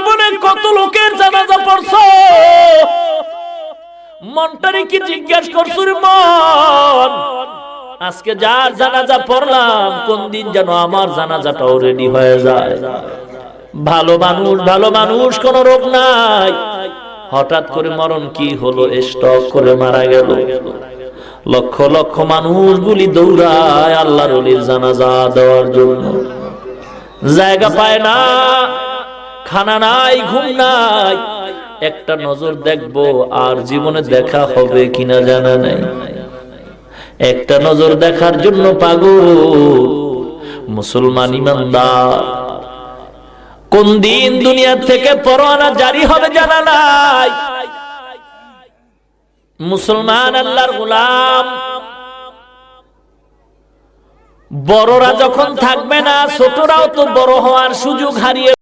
জীবনে কত লোকের জানাজা পড়ছো? মনটারে কি জিজ্ঞেস করছো রে মন? আজকে যার জানাজা পড়লাম, কোন দিন যেন আমার জানাজাটাও রেডি হয়ে যায়। ভালো মানুষ, কোন রোগ নাই, হঠাৎ করে মরণ কি হলো, স্ট্রোক করে মারা গেল। লক্ষ লক্ষ মানুষগুলি দৌড়ায় আল্লাহর ওলির জানাজা দেওয়ার জন্য, জায়গা পায় না, খানা নাই, ঘুম নাই। একটা নজর দেখবো, আর জীবনে দেখা হবে কিনা জানা নাই। একটা নজর দেখার জন্য পাগল মুসলমান ইমানদার। কোন দিন দুনিয়া থেকে পরোয়ানা জারি হবে জানা নাই। মুসলমান আল্লাহর গোলাম, বড়রা যখন থাকবে না, ছোটরাও তো বড় হওয়ার সুযোগ হারিয়ে